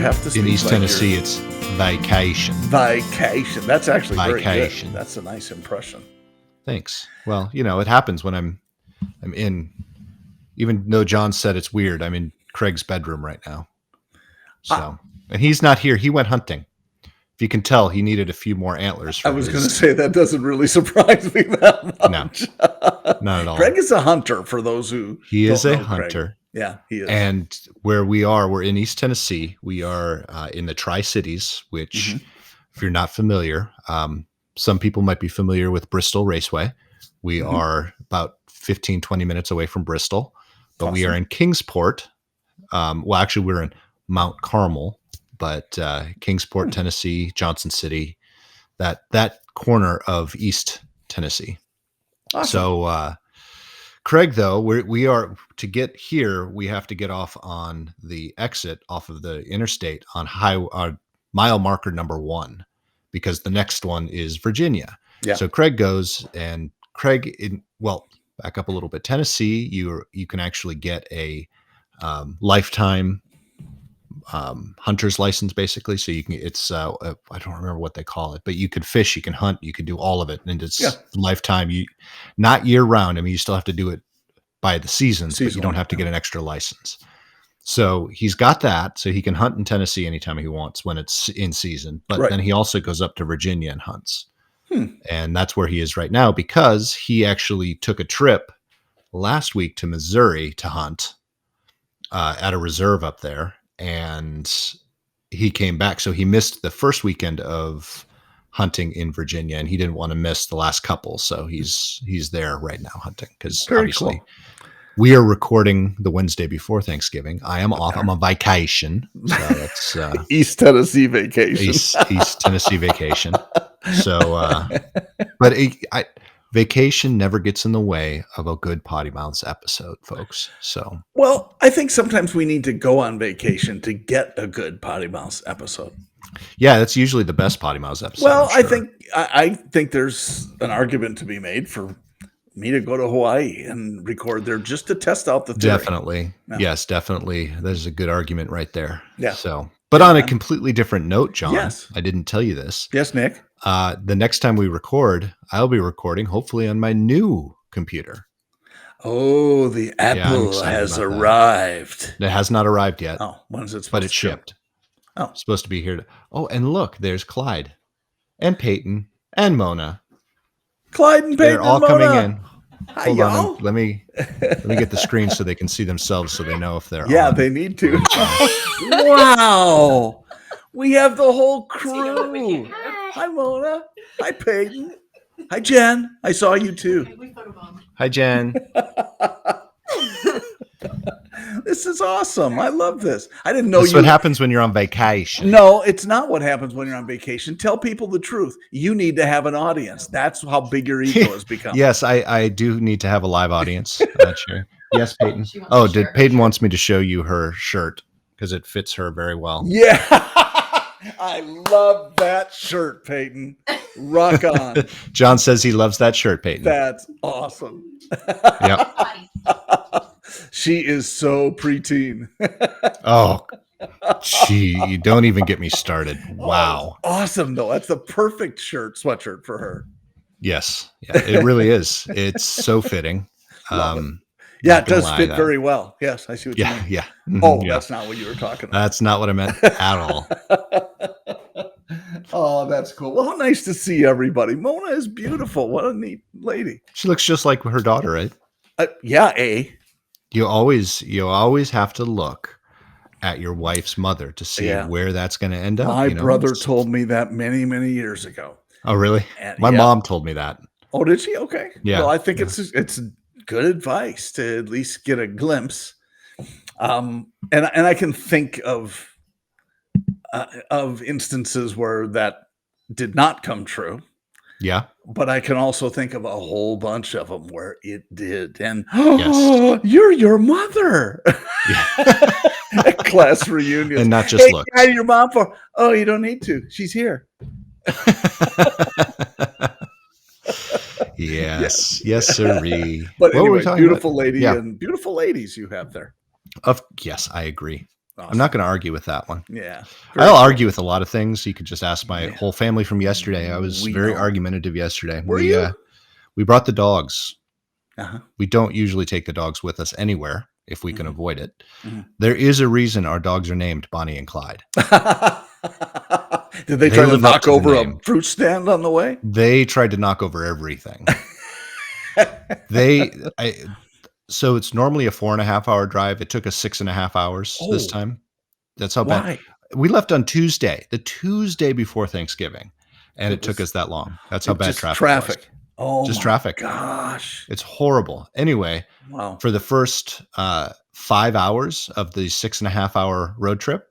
have to speak In East like Tennessee, your... it's Vay-Cay-tion. Vay-Cay-tion. That's actually very Vay-Cay-tion. good. That's a nice impression. Thanks. Well, it happens when I'm in, even though John said it's weird, I'm in Craig's bedroom right now. So, and he's not here. He went hunting. If you can tell, he needed a few more antlers. I was going to say that doesn't really surprise me that much. No, not at all. Craig is a hunter, for those who He is a Craig. hunter. Yeah, he is. And where we are, we're in East Tennessee. We are in the Tri-Cities, which, if you're not familiar, some people might be familiar with Bristol Raceway. We are about 15, 20 minutes away from Bristol, but we are in Kingsport. Well, actually, we're in Mount Carmel, but Kingsport, Tennessee, Johnson City, that corner of East Tennessee. Awesome. So, Craig, though, we are to get here, we have to get off on the exit off of the interstate on mile marker number 1, because the next one is Virginia. Yeah. So Craig goes, and Craig, back up a little bit. Tennessee, you can actually get a lifetime hunter's license, basically. So you can, it's I don't remember what they call it, but you could fish, you can hunt, you can do all of it, and it's lifetime. Not year round. I mean, you still have to do it by the seasons, but you don't have to get an extra license. So he's got that, so he can hunt in Tennessee anytime he wants when it's in season. But then he also goes up to Virginia and hunts, and that's where he is right now, because he actually took a trip last week to Missouri to hunt at a reserve up there. And he came back. So he missed the first weekend of hunting in Virginia, and he didn't want to miss the last couple. So he's there right now hunting, because obviously we are recording the Wednesday before Thanksgiving. I am off. I'm on vacation. So that's East Tennessee vacation. East Tennessee vacation. So, but vacation never gets in the way of a good PoddiMouths episode, folks. So, well, I think sometimes we need to go on vacation to get a good PoddiMouths episode. Yeah, that's usually the best PoddiMouths episode. Well, sure. I think there's an argument to be made for me to go to Hawaii and record there just to test out the theory. Definitely. Yeah. Yes, definitely. There's a good argument right there. Yeah. So, but on a completely different note, John, yes. I didn't tell you this. Yes, Nick. The next time we record, I'll be recording hopefully on my new computer. Oh, the Apple has arrived. It has not arrived yet. Oh, when is it supposed to? But it's shipped. Oh, it's supposed to be here. And look, there's Clyde and Peyton and Mona. Clyde and Peyton. They're all coming in. Hi, Hold y'all. on. Let me get the screen so they can see themselves, so they know if they're on. They need to. Wow. We have the whole crew. Hi, Mona. Hi, Peyton. Hi, Jen. I saw you too. Hi, Jen. This is awesome. I love this. I didn't know That's what happens when you're on vacation. No, it's not what happens when you're on vacation. Tell people the truth. You need to have an audience. That's how big your ego has become. Yes, I do need to have a live audience. Not sure. Yes, Peyton. Peyton wants me to show you her shirt because it fits her very well. Yeah. I love that shirt, Peyton. Rock on. John says he loves that shirt, Peyton. That's awesome. Yep. She is so preteen. Oh, gee, you don't even get me started. Wow. Oh, awesome, though. That's the perfect sweatshirt for her. Yes. Yeah, it really is. It's so fitting. Yeah, it does fit very well. Yes, I see what you mean. Yeah. Oh, that's not what you were talking about. That's not what I meant at all. Oh, that's cool. Well, how nice to see everybody. Mona is beautiful. What a neat lady. She looks just like her daughter, right? You always have to look at your wife's mother to see where that's going to end up. My brother told me that many, many years ago. Oh, really? My mom told me that. Oh, did she? Okay. Yeah. Well, I think it's good advice to at least get a glimpse. And I can think of instances where that did not come true. Yeah. But I can also think of a whole bunch of them where it did. And yes. You're your mother. At class reunions. And not just look. Hey, your mom for? Oh, you don't need to. She's here. Yes, sirree. But anyway, beautiful lady and beautiful ladies you have there. Yes, I agree. I'm not Awesome. going to argue with that one. Yeah. Very I'll cool. argue with a lot of things. You could just ask my Yeah. whole family from yesterday. I was We very know. argumentative yesterday. Were you? We brought the dogs. Uh-huh. We don't usually take the dogs with us anywhere if we can Mhm. avoid it. Mhm. There is a reason our dogs are named Bonnie and Clyde. Did they They try to live up knock to the over a name. fruit stand on the way? They tried to knock over everything. They, I, so it's normally a 4.5 hour drive. It took us 6.5 hours this Oh, time. That's how bad. why? We left on Tuesday, the Tuesday before Thanksgiving, and It it took was us that long. That's how it bad just traffic was. traffic. Oh Just my traffic. gosh. It's horrible. Anyway, Wow. for the first 5 hours of the 6.5 hour road trip,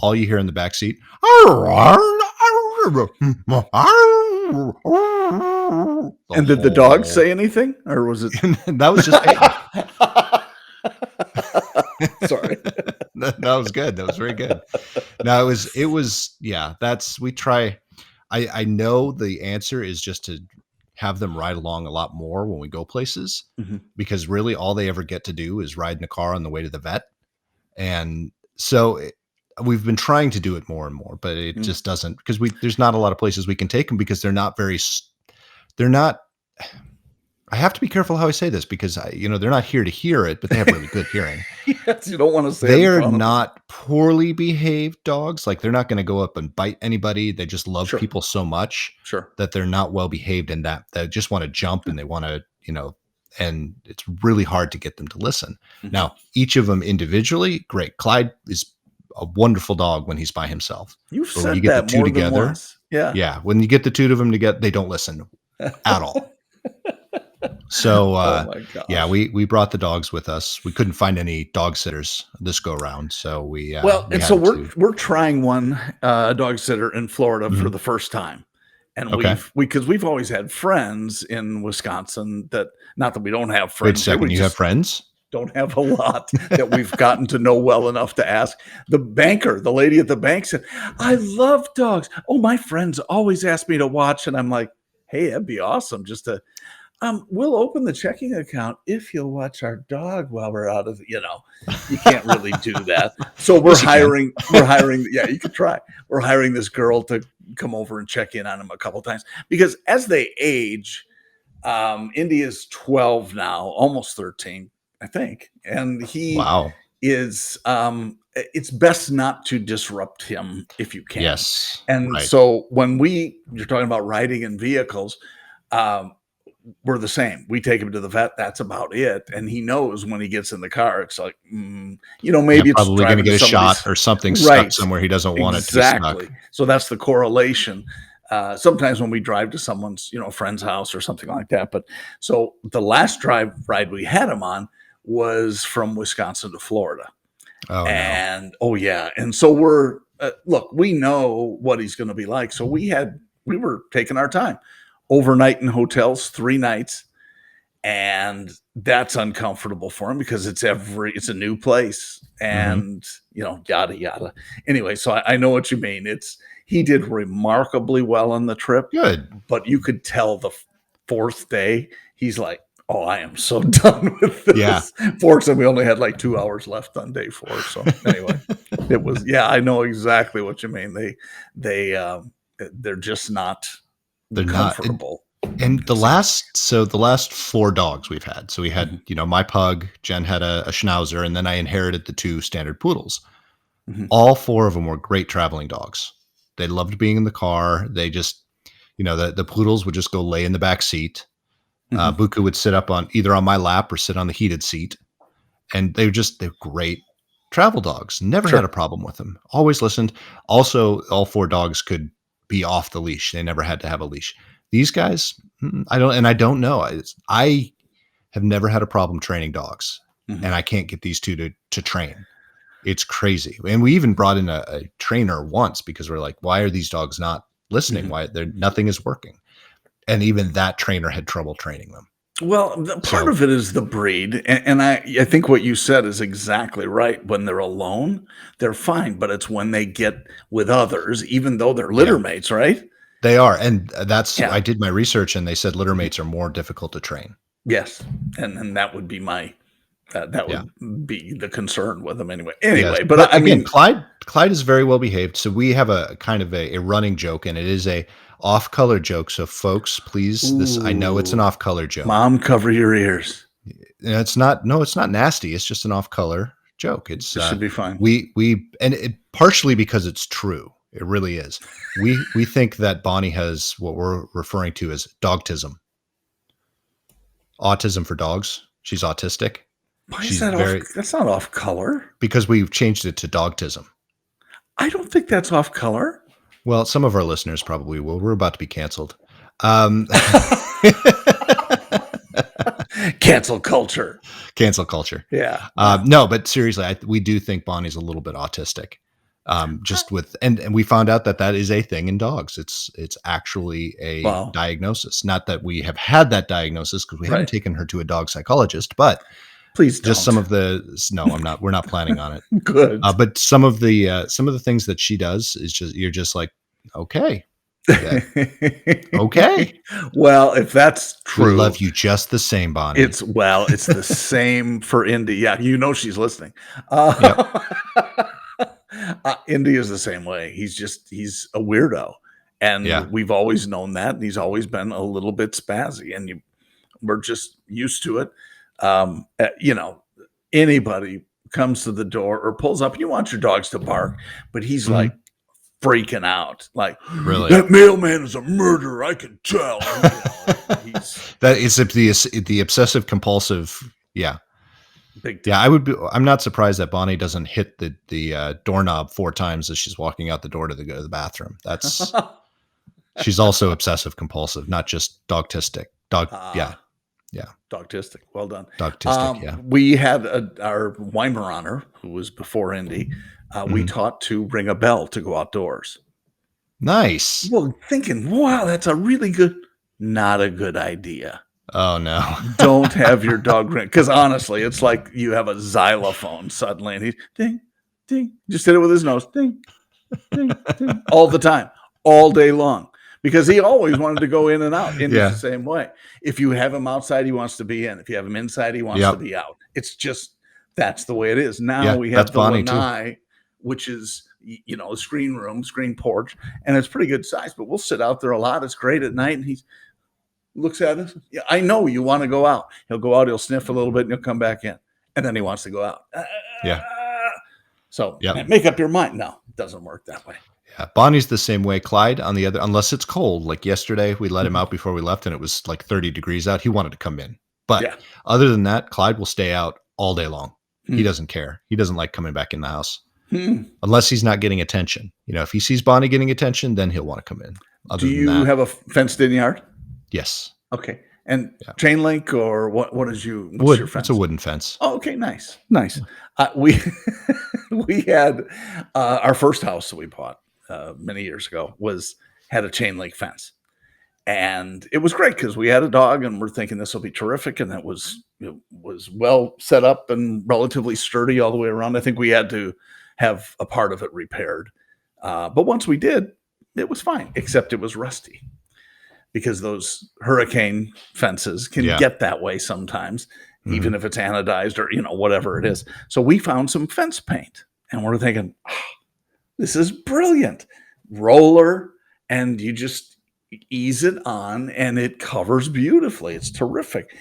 all you hear in the back seat, the And did the dog whole say anything, or was it that was just Peyton. Sorry. That was good. That was very good. No, it was yeah, that's we try. I know the answer is just to have them ride along a lot more when we go places, Mhm, because really all they ever get to do is ride in a car on the way to the vet. And so we've been trying to do it more and more, but it mm. just doesn't, because there's not a lot of places we can take them because they're not, I have to be careful how I say this because they're not here to hear it, but they have really good hearing. Yes, you don't wanna say it They in are front of them. not poorly behaved dogs. Like, they're not going to go up and bite anybody. They just love Sure, people so much sure. that they're not well behaved, and that they just want to jump and they want to, and it's really hard to get them to listen. Mhm. Now, each of them individually, great. Clyde is a wonderful dog when he's by himself. You've But when you said get the that two more than together, once. Yeah. yeah, when you get the two of them together, they don't listen at all. So Oh my yeah, gosh. we brought the dogs with us. We couldn't find any dog sitters this go around, so Well, we and so had we're to. we're trying one dog sitter in Florida for Mhm. the first time, and Okay. because we've always had friends in Wisconsin that, not that we don't have Wait a friends here, we second, you have just friends? don't have a lot that we've gotten to know well enough to ask. The lady at the bank said, "I love dogs. Oh, my friends always ask me to watch," and I'm like, "Hey, that'd be awesome just to." We'll open the checking account if you'll watch our dog while we're out of, you can't really do that. So Yes, you can. yeah, you could try. We're hiring this girl to come over and check in on him a couple times because as they age, India's 12 now, almost 13, I think. And he Wow. is, it's best not to disrupt him if you can. Yes. And Right. so you're talking about riding in vehicles, um, we're the same. We take him to the vet. That's about it. And he knows when he gets in the car, it's like, Yeah, maybe it's probably gonna driving to get a shot somebody's or something stuck right. somewhere he doesn't want it to be stuck. Exactly. So that's the correlation. Sometimes when we drive to someone's, friend's house or something like that. But so the last drive ride we had him on was from Wisconsin to Florida. Oh, no. And oh yeah. And so look, we know what he's going to be like. So we were taking our time, overnight in hotels, 3 nights, and that's uncomfortable for him because it's a new place, Mhm. and yada yada. Anyway, so I know what you mean. He did remarkably well on the trip, Good. but you could tell the fourth day he's like, "Oh, I am so done with Yeah. this." Fortunately, we only had like 2 hours left on day four. So anyway, yeah, I know exactly what you mean. They're just not They're not. comfortable. And It seems. the last 4 dogs we've had. So we had, Mhm, my pug, Jen had a Schnauzer, and then I inherited the 2 standard poodles. mhm, All 4 of them were great traveling dogs. They loved being in the car. They just, the poodles would just go lay in the back seat. mhm. Buku would sit up on either on my lap or sit on the heated seat. And they're great travel dogs. Never had a Sure. problem with them. Always listened. Also, all 4 dogs could be off the leash. They never had to have a leash. These guys, I don't know. I have never had a problem training dogs, Mhm, and I can't get these 2 to train. It's crazy. And we even brought in a trainer once because we're like, why are these dogs not listening? mhm. Why nothing is working? And even that trainer had trouble training them. Well, part So of it is the breed, and I think what you said is exactly right. When they're alone, they're fine, but it's when they get with others, even though they're yeah, litter mates, right? they are. And I Yeah. did my research and they said litter Mhm. mates are more difficult to train. Yes, and that would be my That Yeah. would be the concern with him anyway. Yes, Anyway, but but I again, mean, Clyde is very well behaved, so we have a kind of a running joke, and it is a off-color joke, so folks, please, this I know it's an ooh, off-color joke. mom, cover your ears. And it's not no, it's not nasty, it's just an off-color joke. It's, It should be fine. we and it partially because it's true, it really is. We think that Bonnie has what we're referring to as dogtism. Autism for dogs. She's autistic. Why is She's that off? very That's not off color. because we've changed it to dogtism. I don't think that's off color. Well, some of our listeners probably will. We're about to be canceled. Um, Cancel culture. cancel culture. Yeah. No, but seriously, we do think Bonnie's a little bit autistic. Just with and we found out that is a thing in dogs. It's actually a Wow. diagnosis. Not that we have had that diagnosis because we haven't Right. taken her to a dog psychologist, but Please don't. just some of the no, I'm not. We're not planning on it. Good. But some of the things that she does is just you're just like, okay, yeah, okay, Well, if that's we true, love you just the same, Bonnie. it's the same for Indy. Yeah, you know she's listening. Uh, Indy is the same way. He's a weirdo, and Yeah. we've always known that. And he's always been a little bit spazzy, and we're just used to it. Anybody comes to the door or pulls up, you want your dogs to bark, but he's Mhm. like freaking out, like Really? that mailman is a murderer. I can tell. He's That is the obsessive compulsive. Yeah. big time. Yeah. I'm not surprised that Bonnie doesn't hit the doorknob 4 times as she's walking out the door to go to the bathroom. She's also obsessive compulsive, not just dogtistic. Yeah. Dogtistic. Well done. Dogtistic. Yeah. We had our Weimaraner, who was before Indy. We Mhm. taught to ring a bell to go outdoors. Nice. Well, thinking, wow, that's a really good, not a good idea. Oh no. Don't have your dog ring, because honestly, it's like you have a xylophone suddenly, and he's ding, ding. Just hit it with his nose, ding, ding, ding, all the time, all day long. Because he always wanted to go in and out. Indy's Yeah. the same way. If you have him outside, he wants to be in. If you have him inside, he wants Yep. to be out. It's just that's the way it is. Now Yeah, we have that's the Bonnie, too. lanai, which is a screen room, screen porch, and it's pretty good size. But we'll sit out there a lot. It's great at night, and he looks at us. Yeah, I know you want to go out. He'll go out. He'll sniff a little bit, and he'll come back in, and then he wants to go out. Yeah. So Yep. make up your mind. No, it doesn't work that way. Yeah, Bonnie's the same way. Clyde, on the other, unless it's cold, like yesterday, we let him out before we left, and it was like 30 degrees out. He wanted to come in, but Yeah. other than that, Clyde will stay out all day long. Hmm. He doesn't care. He doesn't like coming back in the house Hmm. unless he's not getting attention. If he sees Bonnie getting attention, then he'll want to come in. Other Do you than that, have a fenced-in yard? yes, Okay. And Yeah. chain link, or what is what's wood. your fence? It's a wooden fence. Oh, okay, nice. We we had our first house that we bought many years ago had a chain link fence, and it was great because we had a dog, and we're thinking this will be terrific, and it was well set up and relatively sturdy all the way around. I think we had to have a part of it repaired, but once we did, it was fine, except it was rusty. Because those hurricane fences can Yeah. get that way sometimes, Mhm. even if it's anodized or whatever it is. So we found some fence paint, and we're thinking, this is brilliant. Roller, and you just ease it on, and it covers beautifully. It's terrific.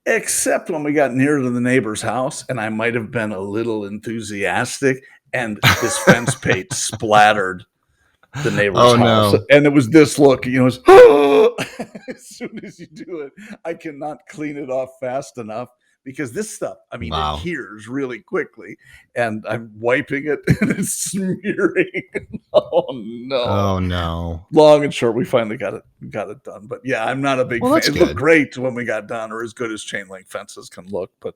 Except when we got near to the neighbor's house, and I might have been a little enthusiastic, and this fence paint splattered the neighbor's Oh, house. no. And it was this look, it's as soon as you do it, I cannot clean it off fast enough, because this stuff, Wow. it hears really quickly, and I'm wiping it and it's smearing. Oh no. Oh no. Long and short, we finally got it done. But yeah, I'm not a big Well, fan. that's It looked good. great when we got done, or as good as chain link fences can look. But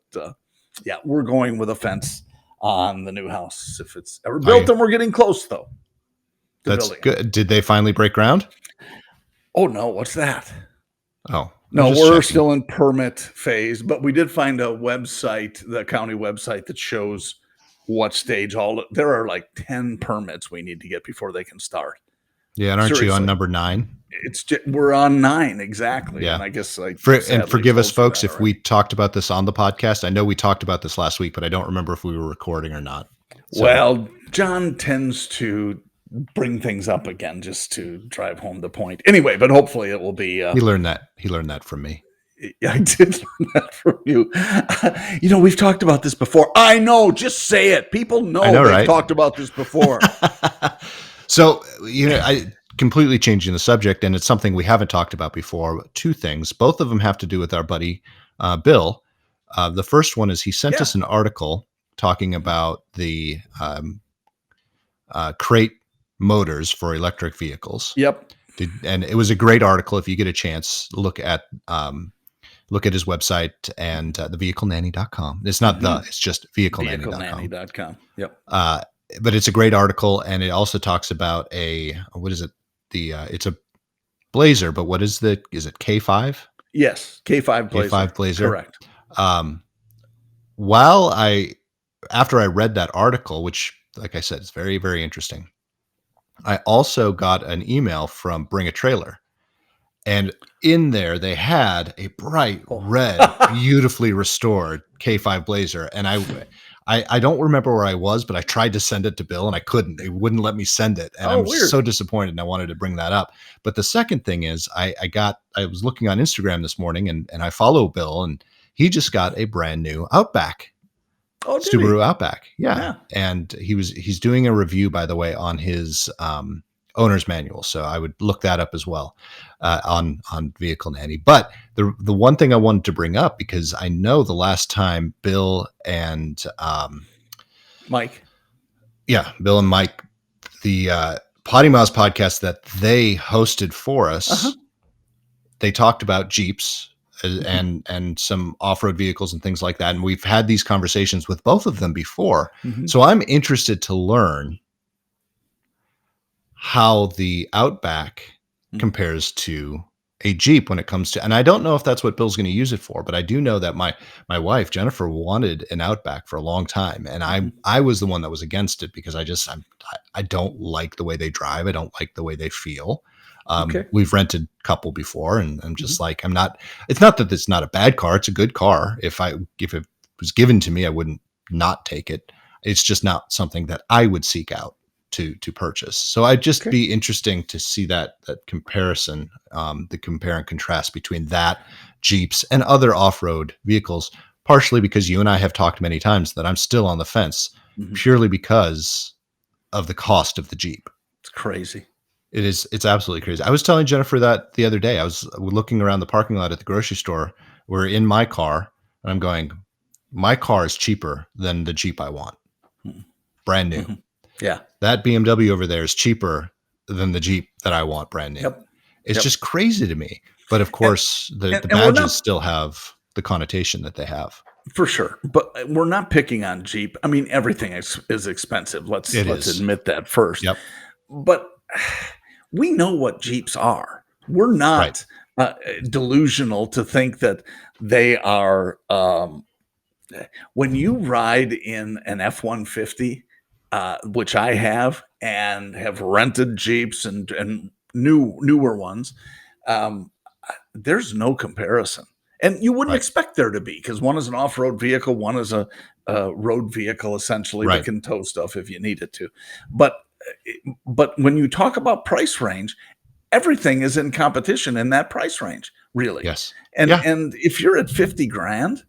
yeah, we're going with a fence on the new house if it's ever built, and we're getting close though. That's building it. good. Did they finally break ground? Oh no, what's that? Oh, No, I'm just we're checking. still in permit phase, but we did find a website, the county website, that shows what stage there are like 10 permits we need to get before they can start. Yeah, and aren't you on Seriously. number 9? We're on 9 exactly, Yeah. and I guess I And sadly forgive us, told you folks, that if already. we talked about this on the podcast. I know we talked about this last week, but I don't remember if we were recording or not. So Well, John tends to bring things up again just to drive home the point. Anyway, but hopefully it will be. he learned that. He learned that from me. I did learn that from you. We've talked about this before. I know. Just say it. People I know know, they've right? talked about this before. So, I completely changing the subject, and it's something we haven't talked about before. Two things, both of them have to do with our buddy Bill. The first one is he sent Yeah. us an article talking about the crate motors for electric vehicles. Yep. And it was a great article. If you get a chance, look at his website and thevehiclenanny.com. It's not it's just vehiclenanny.com. Vehiclenanny.com. Yep. But it's a great article, and it also talks about what is it? It's a Blazer, but what is is it K5? Yes. K5 Blazer. K5 Blazer. Correct. Um, after I read that article, which, like I said, is very, very interesting, I also got an email from Bring a Trailer. And in there, they had a bright red, beautifully restored K5 Blazer. And I don't remember where I was, but I tried to send it to Bill and I couldn't. They wouldn't let me send it. And I'm weird. so disappointed, and I wanted to bring that up. But the second thing is I was looking on Instagram this morning, and I follow Bill, and he just got a brand new Outback. Oh, Subaru Outback. Yeah. And he's doing a review, by the way, on his owner's manual. So I would look that up as well on Vehicle Nanny. But the one thing I wanted to bring up, because I know the last time Bill and Mike, the PoddiMouths podcast that they hosted for us, they talked about Jeeps and some off-road vehicles and things like that. And we've had these conversations with both of them before. So I'm interested to learn how the Outback compares to a Jeep when it comes to, and I don't know if that's what Bill's going to use it for, but I do know that my wife, Jennifer, wanted an Outback for a long time. And I was the one that was against it because I don't like the way they drive. I don't like the way they feel. We've rented a couple before, and I'm just like, it's not that it's not a bad car. It's a good car. If it was given to me, I wouldn't not take it. It's just not something that I would seek out to purchase. So I'd just be interesting to see that comparison, the compare and contrast between that, Jeeps, and other off-road vehicles, partially because you and I have talked many times that I'm still on the fence purely because of the cost of the Jeep. It's crazy. It's absolutely crazy. I was telling Jennifer that the other day. I was looking around the parking lot at the grocery store. We're in my car, and I'm going, my car is cheaper than the Jeep I want. Brand new. Yeah. That BMW over there is cheaper than the Jeep that I want brand new. Yep. It's just crazy to me. But of course, the badges still have the connotation that they have. For sure. But we're not picking on Jeep. I mean, everything is expensive. Let's admit that first. Yep. But we know what Jeeps are. We're not delusional to think that they are. When you ride in an F-150, which I have and have rented Jeeps and newer ones, there's no comparison. And you wouldn't expect there to be, because one is an off-road vehicle, one is a road vehicle, essentially, that can tow stuff if you need it to. But when you talk about price range, everything is in competition in that price range, really. Yes. And if you're at 50 grand,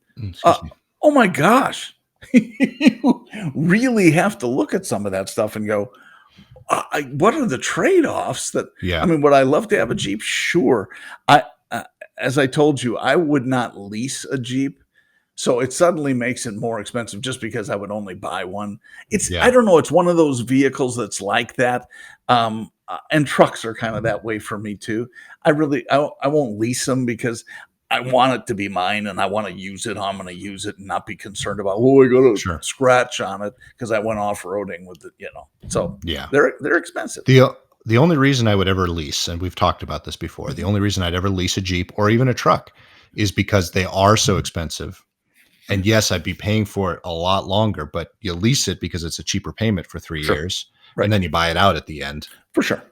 oh my gosh, you really have to look at some of that stuff and go, what are the trade-offs that, I mean, would I love to have a Jeep? Sure. As I told you, I would not lease a Jeep. So it suddenly makes it more expensive just because I would only buy one. I don't know. It's one of those vehicles that's like that. And trucks are kind of that way for me too. I won't lease them because I want it to be mine and I want to use it. I'm going to use it and not be concerned about, I got a scratch on it because I went off-roading with it, So they're expensive. The only reason I would ever lease, and we've talked about this before, the only reason I'd ever lease a Jeep or even a truck is because they are so expensive. And yes, I'd be paying for it a lot longer, but you lease it because it's a cheaper payment for 3 years. And then you buy it out at the end. For sure.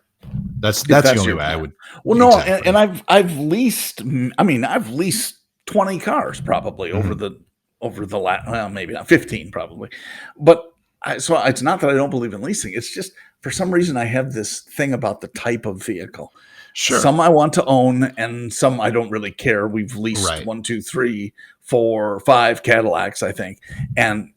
That's if the that's only your way I plan. would. Well, no, and Exactly. I've leased. I mean, I've leased 20 cars probably Mhm. over the last, well, maybe not 15 probably, but so it's not that I don't believe in leasing. It's just for some reason I have this thing about the type of vehicle. Sure. Some I want to own, and some I don't really care. We've leased Right. one, two, three, four, five Cadillacs, I think, and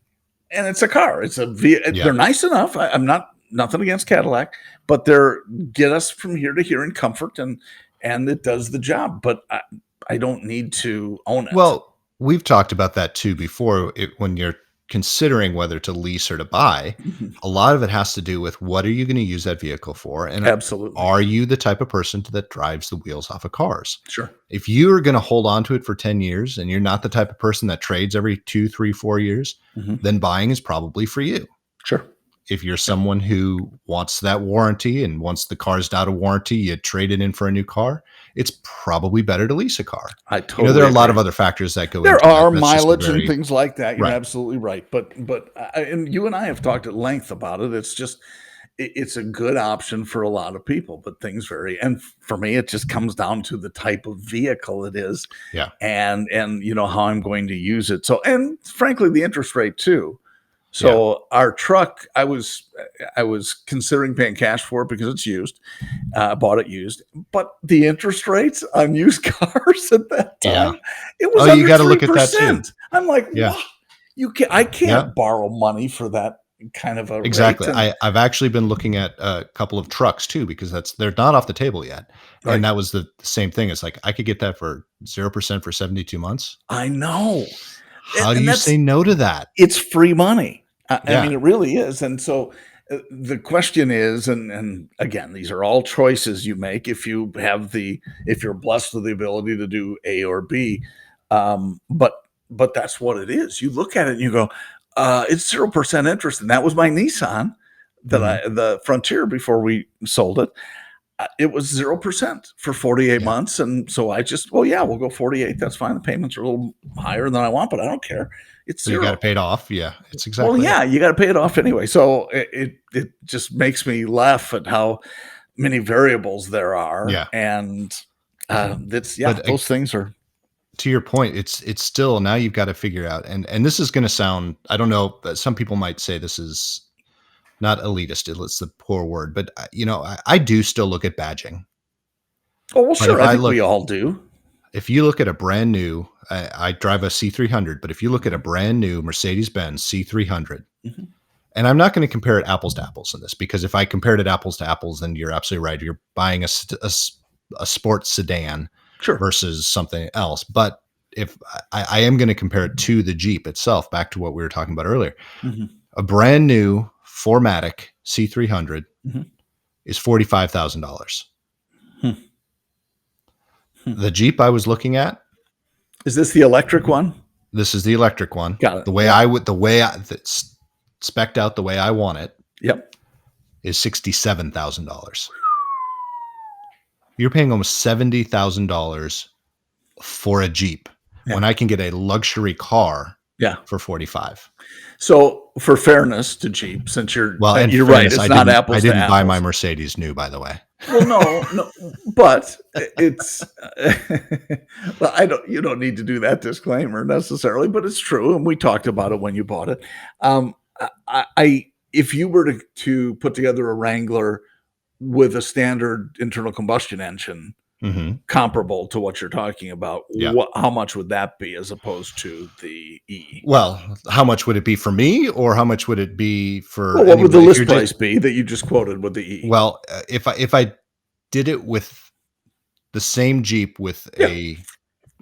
it's a car. Yeah. They're nice enough. I'm not nothing against Cadillac, but they're get us from here to here in comfort, and it does the job. But I don't need to own it. Well, we've talked about that too before. When you're considering whether to lease or to buy, Mhm. a lot of it has to do with what are you going to use that vehicle for, and Absolutely, are you the type of person that drives the wheels off of cars? sure. If you are going to hold on to it for 10 years and you're not the type of person that trades every 2, 3, 4 years, Hmm. then buying is probably for you. Sure. If you're Yep. someone who wants that warranty and once the car's out of warranty, you trade it in for a new car, it's probably better to lease a car. I There totally are a lot agree. of other factors that go There into that. are That's just a mileage and very things like that. You're right. absolutely right. But and you and I have talked at length about it. It's just it's a good option for a lot of people, but things vary. And for me, it just comes down to the type of vehicle it is, Yeah. and how I'm going to use it. So, and frankly, the interest rate too. Yeah. So our truck, I was considering paying cash for it because it's used. I bought it used, but the interest rates on used cars at that Yeah. time, it was Oh, you under gotta look at that too. 3%. I'm like, Yeah. what? I Yeah. can't borrow money for that kind of a rate. Exactly. And I've actually been looking at a couple of trucks too because they're not off the table yet. And right, that was the same thing. It's like I could get that for 0% for 72 months. I know, How do and you that's say no to that? it's free money. I Yeah. mean, it really is. And so the question is, and again, these are all choices you make if you're blessed with the ability to do A or B. But that's what it is. You look at it and you go, it's 0% interest. And that was my Nissan Mhm. the Frontier before we sold it. It was 0% for 48 Yeah. months. And so I just, well, yeah, we'll go 48. That's fine. The payments are a little higher than I want, but I don't care. It's But you got to zero. pay it off. Yeah. It's Well, exactly it. yeah, you gotta pay it off anyway. So it just makes me laugh at how many variables there are, Yeah. and, that's yeah, But those things are to your point, it's still now you've got to figure out, and this is going to sound, I don't know, but some people might say this is not elitist. It's the poor word, but I do still look at badging. oh, well, But sure, I think we all do. if you look at a brand new, I drive a C300, but if you look at a Mhm, brand new Mercedes Benz C300, mhm. and I'm not going to compare it apples to apples in this because if I compared it apples to apples, then you're absolutely right. You're buying a sports sedan Sure. versus something else. But if I am going to compare it to the Jeep itself, back to what we were talking about earlier, Mhm, a brand new 4MATIC C300 mhm. is $45,000. Hmm, hmm. The Jeep I was looking at, Is this the electric one? this is the electric one. Got it. The way Yeah. that's specced out the way I want it Yep. is $67,000. You're paying almost $70,000 for a Jeep Yeah. when I can get a luxury car Yeah. for 45. So, for fairness to Jeep, since Well, in you're right, fairness, it's not I apples to didn't buy my apples. Mercedes new, by the way. Well, no, no, but it's well, you don't need to do that disclaimer necessarily, but it's true, and we talked about it when you bought it. I if you were to put together a Wrangler with a standard internal combustion engine Mhm. comparable to what you're talking about, Yeah. how much would that be as opposed to the E? Well, how much would it be for me or how much would it be for Well, what would the anybody? If list you're just price be that you just quoted with the E? well, if I did it with the same Jeep with Yeah, a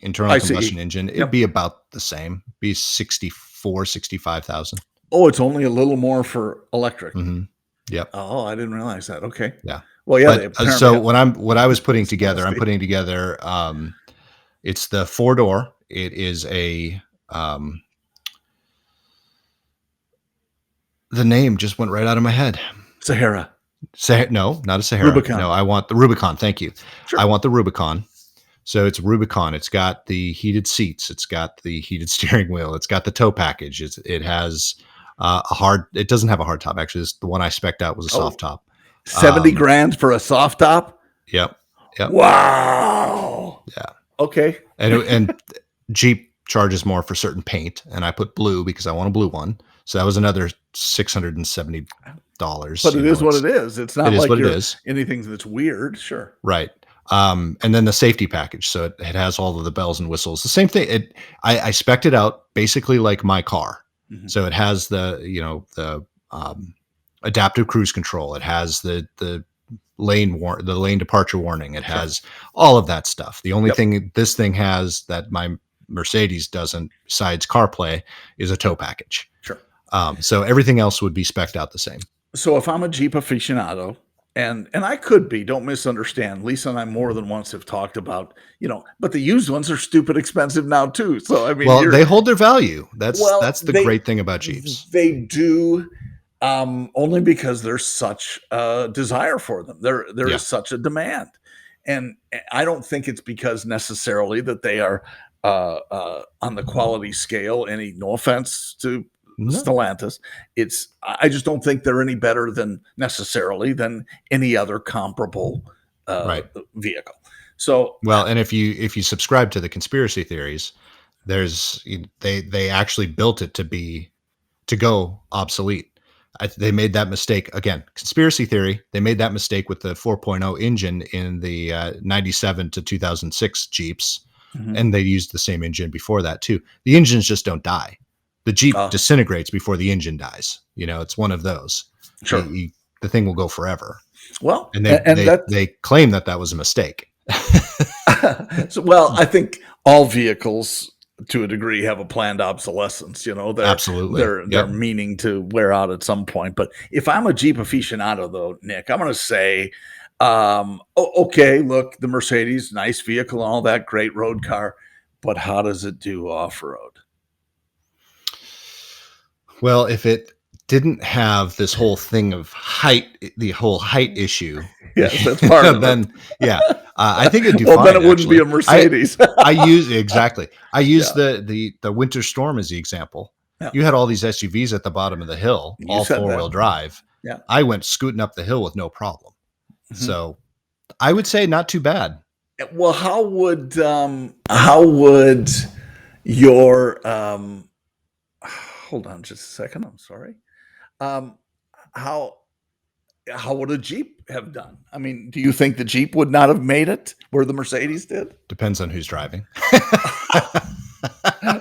internal ICE. combustion engine, it'd Yep. be about the same. Be 64, 65,000. Oh, it's only a little more for electric. Mhm. Yep. Oh, I didn't realize that. Okay. Yeah. Well, yeah, they But, apparently so have what I was putting it's together, I'm nasty. putting together, it's the 4-door. It is um the name just went right out of my head. Sahara, No, not a Sahara. Rubicon. No, I want the Rubicon. Thank you. I Sure. want the Rubicon. So it's Rubicon. It's got the heated seats. It's got the heated steering wheel. It's got the tow package. It has it doesn't have a hard top. Actually, the one I spec'd out was a soft Oh, top. 70 grand for a soft top. Yep. Yep. Wow. Yeah. Okay. And Jeep charges more for certain paint, and I put blue because I want a blue one. So that was another $670. But it is what it is. It's not like what it is. anything that's weird. Sure. Right. And then the safety package. So it has all of the bells and whistles. The same thing. I spec'd it out basically like my car. Mhm. So it has the adaptive cruise control. It has the lane departure warning. It has all of that stuff. The only thing this thing has that my Mercedes doesn't, besides CarPlay, is a tow package. Sure. So everything else would be spec'd out the same. So if I'm a Jeep aficionado, and I could be, don't misunderstand. Lisa and I more than once have talked about, but the used ones are stupid expensive now too. So I mean, well, they hold their value. That's the great thing about Jeeps. They do, only because there's such a desire for them. There is such a demand, and I don't think it's because necessarily that they are on the quality scale. No offense to Stellantis, I just don't think they're any better than any other comparable vehicle. So and if you subscribe to the conspiracy theories, they actually built it to go obsolete. They made that mistake again. Conspiracy theory. They made that mistake with the 4.0 engine in the 97 to 2006 Jeeps, and they used the same engine before that too. The engines just don't die. The Jeep disintegrates before the engine dies. It's one of those. Sure. The thing will go forever. Well, and they claim that was a mistake. I think all vehicles to a degree have a planned obsolescence. Absolutely. They're meaning to wear out at some point. But if I'm a Jeep aficionado though, Nick, I'm going to say, okay, look, the Mercedes, nice vehicle and all that, great road car, but how does it do off-road? Well, if it didn't have this whole thing of height, the whole height issue, yes, that's part of it. I think it'd do well, fine. Then it wouldn't be a Mercedes. I use the Winter Storm as the example. Yeah. You had all these SUVs at the bottom of the hill, all four-wheel drive. Yeah, I went scooting up the hill with no problem. Mm-hmm. So I would say not too bad. Well, how would your hold on just a second. I'm sorry. How would a Jeep have done? I mean, do you think the Jeep would not have made it where the Mercedes did? Depends on who's driving.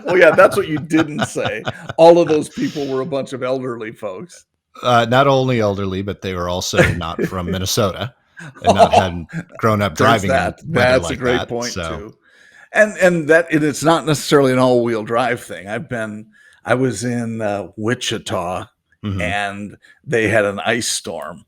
Well, yeah, that's what you didn't say. All of those people were a bunch of elderly folks. Not only elderly, but they were also not from Minnesota and hadn't grown up driving. That's a great point too. And it's not necessarily an all-wheel drive thing. I was in Wichita, and they had an ice storm,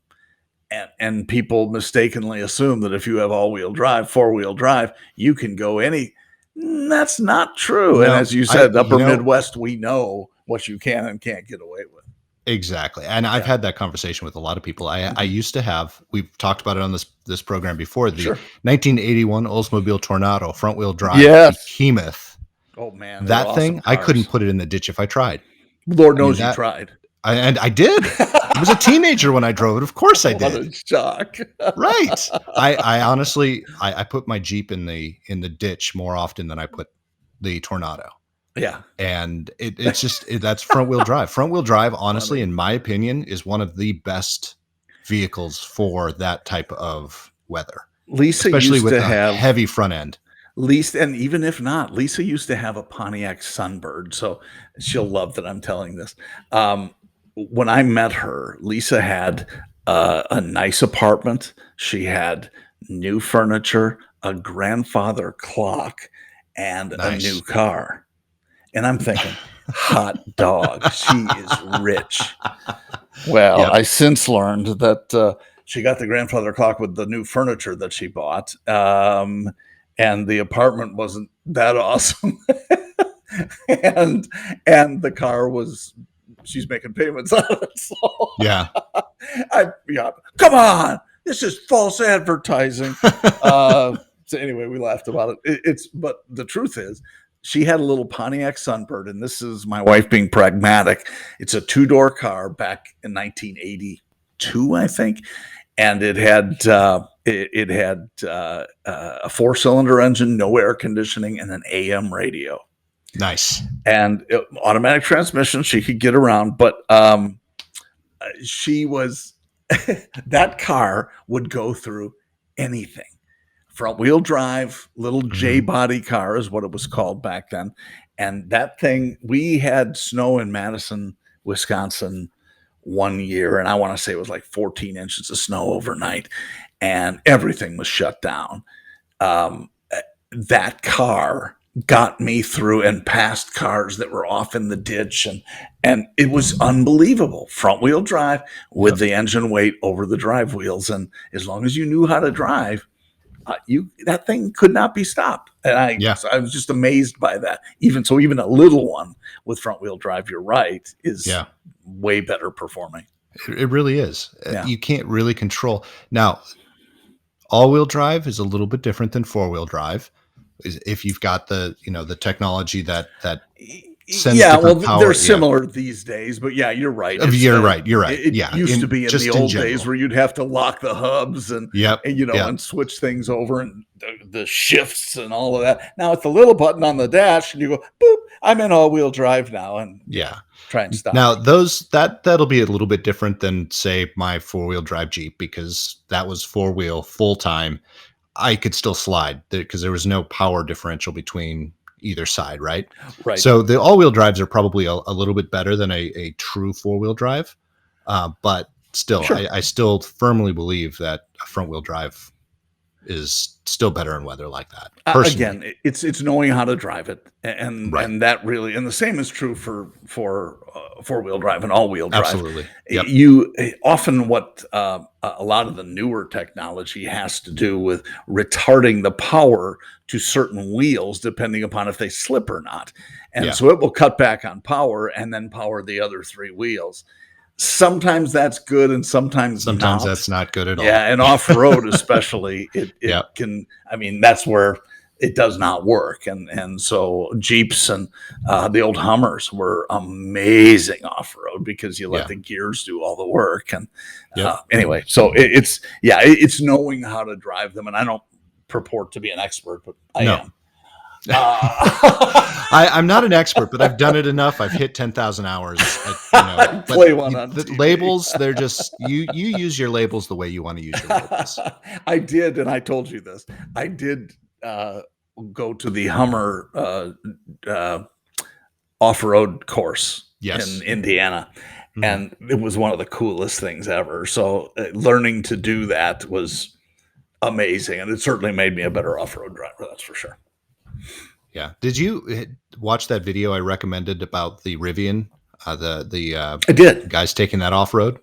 and people mistakenly assume that if you have all-wheel drive, four-wheel drive, you can go any. That's not true. No, and as you said, upper Midwest, we know what you can and can't get away with. Exactly. And I've had that conversation with a lot of people. I used to have, we've talked about it on this program before, the 1981 Oldsmobile Tornado front-wheel drive behemoth. Oh, man. That thing, awesome. I couldn't put it in the ditch if I tried. Lord knows you tried. And I did. I was a teenager when I drove it. Of course I did. What a shock. Right. I honestly, I put my Jeep in the ditch more often than I put the Tornado. Yeah. And it's just, that's front-wheel drive. Front-wheel drive, honestly, in my opinion, is one of the best vehicles for that type of weather. Lisa especially used with to a have heavy front end. And even if not, Lisa used to have a Pontiac Sunbird. So she'll love that I'm telling this. When I met her, Lisa had a nice apartment. She had new furniture, a grandfather clock, and a new car. And I'm thinking, hot dog, she is rich. Well, I since learned that she got the grandfather clock with the new furniture that she bought. And the apartment wasn't that awesome. and the car she's making payments on it. So come on, this is false advertising. So anyway, we laughed about it. But the truth is, she had a little Pontiac Sunbird, and this is my wife being pragmatic. It's a two-door car back in 1982, I think. and it had a 4-cylinder engine, no air conditioning, and an AM radio, Nice. and automatic transmission. She could get around, but she was that car would go through anything. Front wheel drive, little J body car is what it was called back then. And that thing, we had snow in Madison, Wisconsin one year, and I want to say it was like 14 inches of snow overnight, and everything was shut down. That car got me through and past cars that were off in the ditch, and it was unbelievable. Front wheel drive with the engine weight over the drive wheels, and as long as you knew how to drive, that thing could not be stopped. And I was just amazed by that. Even a little one with front wheel drive, you're right, is way better performing. It really is. Yeah. You can't really control. Now, all-wheel drive is a little bit different than four-wheel drive. If you've got the technology that sends different power. They're similar these days, but you're right. You're right. It yeah, used to be in the old days where you'd have to lock the hubs and and switch things over, and the shifts and all of that. Now it's the little button on the dash, and you go boop. I'm in all-wheel drive now, and try and stop. Now that'll be a little bit different than say my four-wheel drive Jeep, because that was four-wheel full time. I could still slide because there was no power differential between either side, right? Right. So the all-wheel drives are probably a little bit better than a true four-wheel drive, but still, I still firmly believe that a front-wheel drive is still better in weather like that. Again, it's knowing how to drive it, and that really, and the same is true for four-wheel drive and all-wheel drive. Absolutely. Yep. You often what a lot of the newer technology has to do with retarding the power to certain wheels depending upon if they slip or not, and so it will cut back on power and then power the other three wheels. Sometimes that's good, and sometimes not. That's not good at all. Yeah, and off-road especially, it can. I mean, that's where it does not work, and so Jeeps and the old Hummers were amazing off-road because you let the gears do all the work. And anyway, so it's knowing how to drive them, and I don't purport to be an expert, but I am. I'm not an expert, but I've done it enough. I've hit 10,000 hours. Play one on the TV. Labels. They're just you use your labels the way you want to use your labels. I did, and I told you this. I did go to the Hummer off-road course in Indiana, and it was one of the coolest things ever. So learning to do that was amazing, and it certainly made me a better off-road driver. That's for sure. Yeah. Did you watch that video I recommended about the Rivian? I did. Guys taking that off road.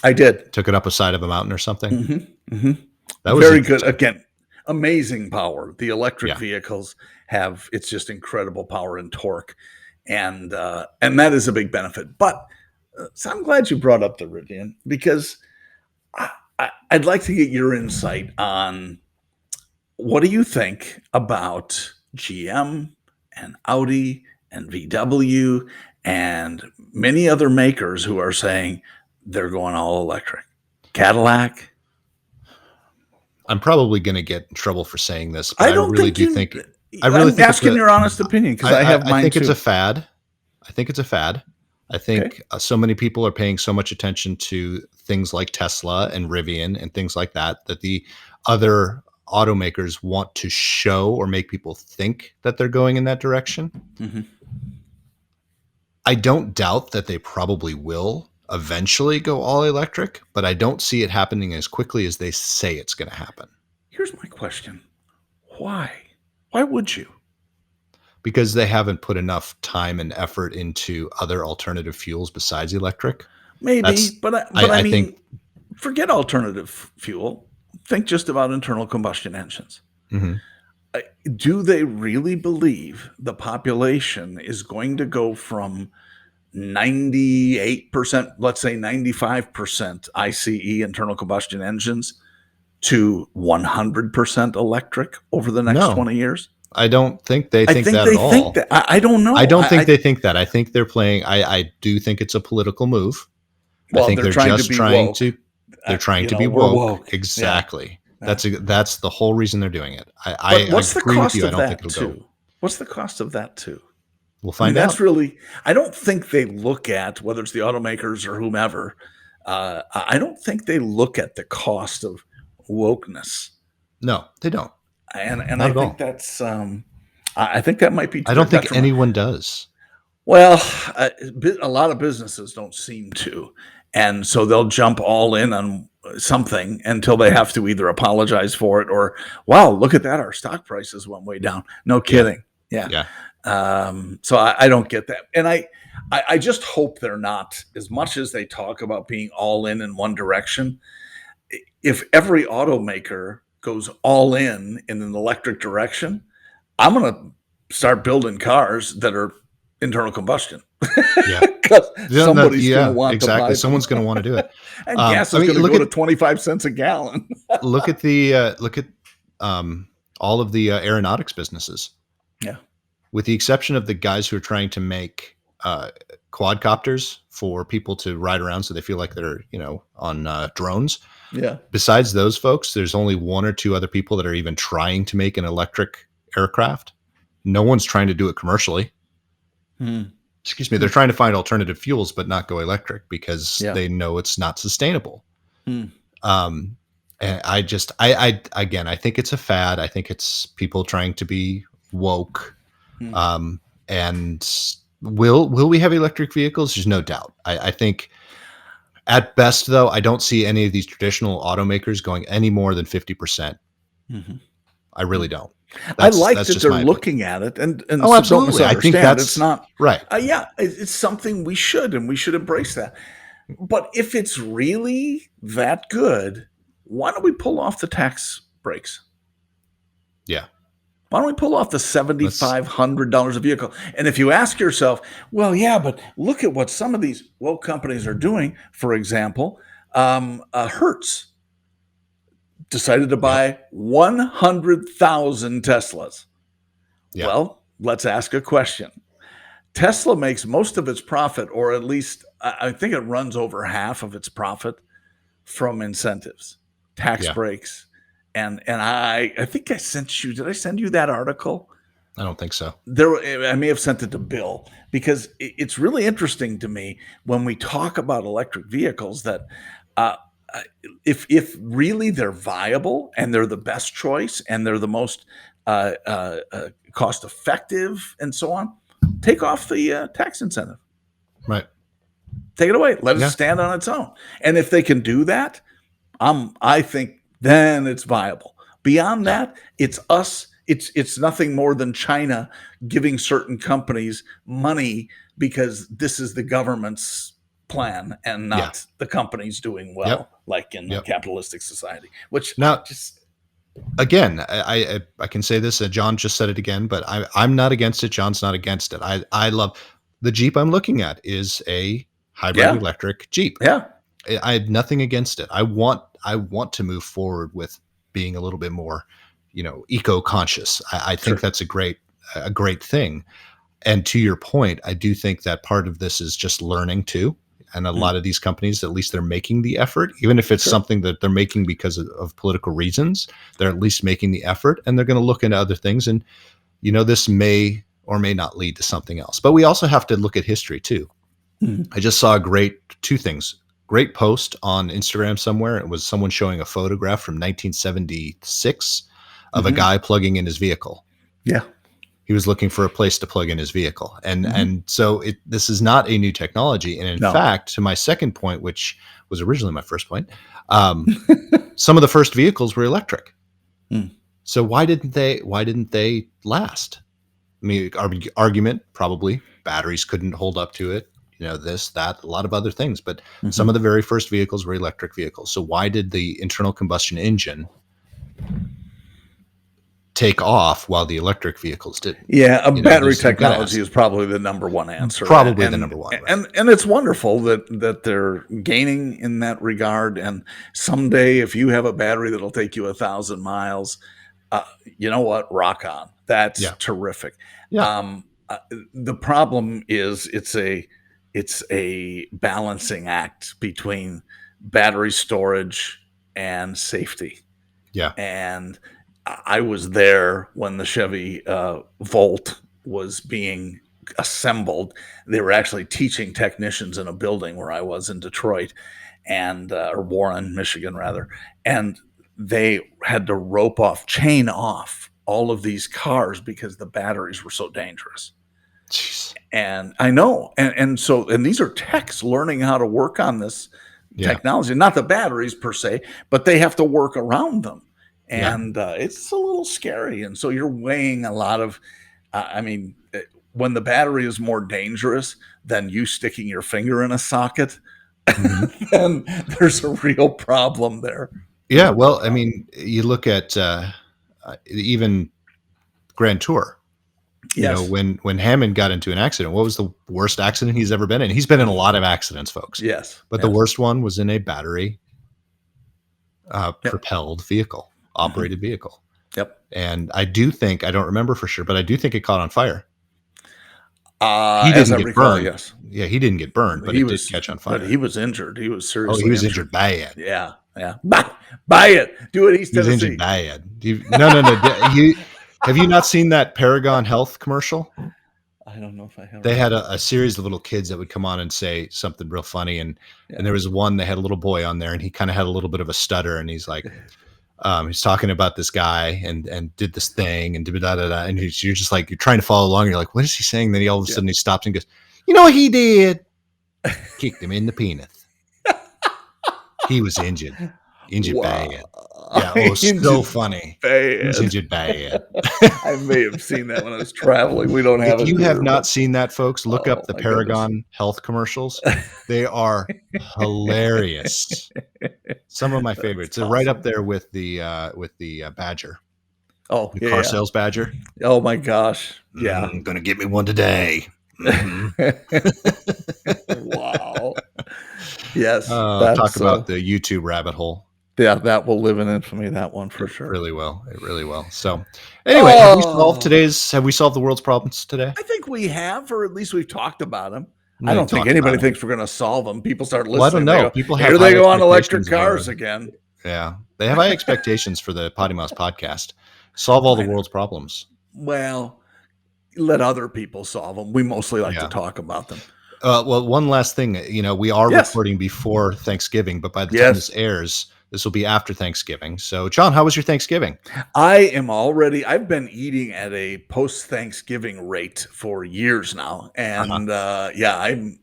I did. Took it up a side of a mountain or something. That was very good. Again, amazing power. The electric vehicles have it's just incredible power and torque, and that is a big benefit. But so I'm glad you brought up the Rivian, because I'd like to get your insight on what do you think about GM and Audi and VW and many other makers who are saying they're going all electric. Cadillac. I'm probably going to get in trouble for saying this, but I'm asking your honest opinion, because I have mine too. I think it's a fad. I think so many people are paying so much attention to things like Tesla and Rivian and things like that the other automakers want to show or make people think that they're going in that direction. I don't doubt that they probably will eventually go all electric, but I don't see it happening as quickly as they say it's going to happen. Here's my question. Why? Why would you? Because they haven't put enough time and effort into other alternative fuels besides electric. Maybe, but I mean, forget alternative fuel. Think just about internal combustion engines. Do they really believe the population is going to go from 98%, let's say 95% ICE, internal combustion engines, to 100% electric over the next 20 years? I don't think they think that at all. I don't know. I don't think they think that. I think they're playing. I do think it's a political move. Well, I think they're just trying to. They're trying to be we're woke. woke. Yeah. Exactly. Yeah. That's the whole reason they're doing it. But I what's the agree with cost you. I of don't think that it'll go. too? What's the cost of that too? We'll I mean, find that's out. really, I don't think they look at whether it's the automakers or whomever. I don't think they look at the cost of wokeness. No, they don't. And Not I at think all. that's, I think that might be I to their don't think detriment. anyone does. Well, a lot of businesses don't seem to, and so they'll jump all in on something until they have to either apologize for it or, wow, look at that, our stock prices went way down. No Yeah. kidding. Yeah. Yeah. So I don't get that, and I just hope they're not. As much as they talk about being all in one direction, if every automaker goes all in an electric direction, I'm going to start building cars that are internal combustion Yeah. because Yeah, no, somebody's going to yeah, want to exactly. buy them, Someone's going to want to do it. and gas I is mean, going to go to 25 cents a gallon. look at all of the aeronautics businesses, Yeah, with the exception of the guys who are trying to make quadcopters for people to ride around so they feel like they're on drones. yeah. Besides those folks, there's only one or two other people that are even trying to make an electric aircraft. No one's trying to do it commercially. Hmm. Excuse me. They're trying to find alternative fuels, but not go electric because Yeah. they know it's not sustainable. Hmm. Um, and I again, I think it's a fad. I think it's people trying to be woke. Hmm. And will we have electric vehicles? There's no doubt. I think at best, though, I don't see any of these traditional automakers going any more than 50%. Mhm. I really don't. I like That's that just they're my opinion. looking at it, and Oh, so don't absolutely. I think misunderstand. It's that's not. right. Yeah, it's something we should, and we should embrace that. But if it's really that good, why don't we pull off the tax breaks? Yeah. Why don't we pull off the Let's $7,500 a vehicle? And if you ask yourself, well, yeah, but look at what some of these woke companies are doing. For example, Hertz decided to Yep. buy 100,000 Teslas. Yeah. Well, let's ask a question. Tesla makes most of its profit, or at least I think it runs over half of its profit from incentives, tax Yeah. breaks. And I think I sent you, did I send you that article? I don't think so. I may have sent it to Bill, because it's really interesting to me when we talk about electric vehicles that uh, if really they're viable and they're the best choice and they're the most cost effective and so on, take off the tax incentive, Right. take it away, let it Yeah. stand on its own. And if they can do that, I think then it's viable. Beyond Yeah. that, it's us. It's nothing more than China giving certain companies money because this is the government's plan and Yeah. not the companies doing well, Yep. like in a Yep. capitalistic society. Which Now, just again, I can say this. John just said it again, but I'm not against it. John's not against it. I love the Jeep I'm looking at is a hybrid yeah, electric Jeep. yeah, I have nothing against it. I want to move forward with being a little bit more, eco-conscious. I think sure, that's a great thing. And to your point, I do think that part of this is just learning too. And a mm, lot of these companies, at least they're making the effort, even if it's sure, something that they're making because of political reasons, they're at least making the effort and they're going to look into other things. And, this may or may not lead to something else. But we also have to look at history too. mm, I just saw two things. Great post on Instagram somewhere. It was someone showing a photograph from 1976 of a mhm, guy plugging in his vehicle. yeah, He was looking for a place to plug in his vehicle. And mhm, and so this is not a new technology. And in no, fact, to my second point, which was originally my first point, some of the first vehicles were electric. mm, So why didn't they last? I mean, argument, probably batteries couldn't hold up to it. This, that, a lot of other things. But some of mhm. the very first vehicles were electric vehicles. So why did the internal combustion engine take off while the electric vehicles didn't? Yeah, a battery You've got to technology ask. is probably the number one answer, Probably the number one, right? and it's wonderful that they're gaining in that regard. And someday, if you have a battery that'll take you 1,000 miles, you know what? Rock on. That's Yeah. terrific. Yeah. The problem is it's a balancing act between battery storage and safety. Yeah. And I was there when the Chevy Volt was being assembled. They were actually teaching technicians in a building where I was in Detroit, and or Warren, Michigan, rather, and they had to chain off all of these cars because the batteries were so dangerous. Jeez. And I know, and so these are techs learning how to work on this technology, not the batteries per se, but they have to work around them. And it's a little scary. And so you're weighing a lot of, when the battery is more dangerous than you sticking your finger in a socket, then there's a real problem there. Yeah. Well, I mean, you look at even Grand Tour. You know, when Hammond got into an accident, what was the worst accident he's ever been in? He's been in a lot of accidents, folks. Yes. But the worst one was in a battery propelled vehicle. Operated vehicle. Yep. And I don't remember for sure, but I do think it caught on fire. He didn't get burned. Yes. Yeah, he didn't get burned, but he did catch on fire. But he was injured. He was seriously he was injured bad. Yeah. Yeah. Buy it. Do it East Tennessee. He was injured bad. No. Have you not seen that Paragon Health commercial? I don't know if I have. They had a series of little kids that would come on and say something real funny. And there was one, they had a little boy on there and he kind of had a little bit of a stutter. And he's like, he's talking about this guy and did this thing and da-da-da-da. And you're just like, you're trying to follow along. And you're like, what is he saying? Then he all of a sudden he stops and goes, you know what he did? Kicked him in the penis. He was injured. Injured bad. Yeah, so funny. Bad. He was injured bad. I may have seen that when I was traveling. We don't have it. If you have not seen that, folks, look up the Paragon Health commercials. They are hilarious. Some of my favorites. They're right up there with the Badger. Oh, the car sales Badger. Oh my gosh. Yeah. Gonna get me one today. Wow. Yes. Talk about the YouTube rabbit hole. Yeah, that will live in infamy, that one for sure. It really will. So anyway, have we solved the world's problems today? I think we have, or at least we've talked about them. I don't think anybody thinks we're going to solve them. People start listening. Well, I don't know. People have here they go on electric cars again. Yeah. They have high expectations for the PoddiMouths podcast. Solve all the world's problems. Well, let other people solve them. We mostly like to talk about them. Well, one last thing. We are recording before Thanksgiving, but by the time this airs, this will be after Thanksgiving. So, John, how was your Thanksgiving? I've been eating at a post-Thanksgiving rate for years now. And I've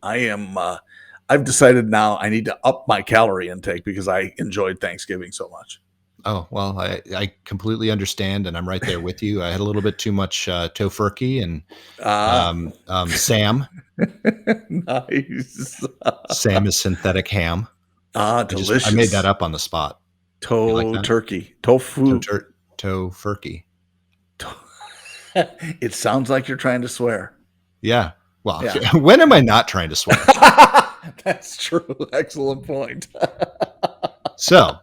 decided now I need to up my calorie intake because I enjoyed Thanksgiving so much. Oh, well, I completely understand. And I'm right there with you. I had a little bit too much tofurkey and Sam. Nice. Sam is synthetic ham. Delicious. I made that up on the spot. Turkey. Tofu. Tofurkey. It sounds like you're trying to swear. Yeah. Well, when am I not trying to swear? That's true. Excellent point. So,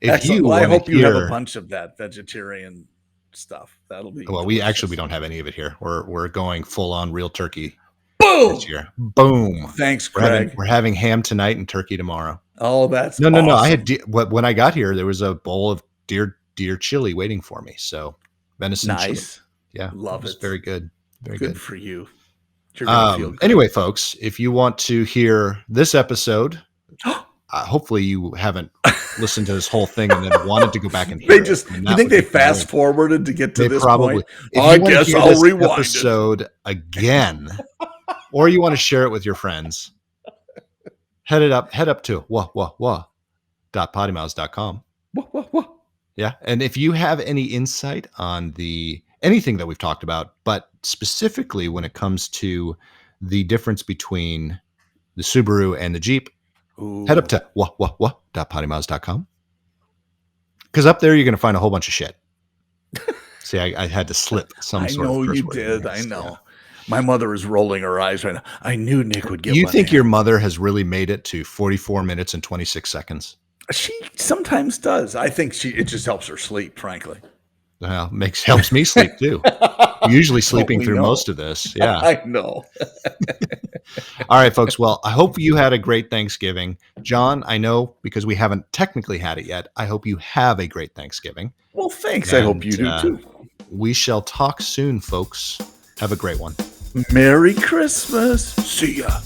if I hope you have a bunch of that vegetarian stuff. That'll be. Well, delicious. we don't have any of it here. We're going full on real turkey. Boom! This year. Boom. Thanks, Craig. We're having ham tonight and turkey tomorrow. Oh, that's no. Awesome. I had when I got here, there was a bowl of deer chili waiting for me. So venison chili. Yeah, love it. Very good. Very good for you. You're gonna feel good. Anyway, folks, if you want to hear this episode, hopefully you haven't listened to this whole thing and then wanted to go back and hear it. You think they fast forwarded to get to this point? I guess I'll rewind episode again. Or you want to share it with your friends, head up to poddimouths.com. Yeah. And if you have any insight on anything that we've talked about, but specifically when it comes to the difference between the Subaru and the Jeep, head up to poddimouths.com. Because up there, you're going to find a whole bunch of shit. See, I had to slip some sort of curse word. I know you did. I know. Yeah. My mother is rolling her eyes right now. I knew Nick would get You think your mother has really made it to 44 minutes and 26 seconds? She sometimes does. I think it just helps her sleep, frankly. Helps me sleep too. Usually Don't sleeping we through know? most of this. Yeah. I know. All right, folks. Well, I hope you had a great Thanksgiving. John, I know because we haven't technically had it yet. I hope you have a great Thanksgiving. Well, thanks. I hope And you do too. we shall talk soon, folks. Have a great one. Merry Christmas. See ya.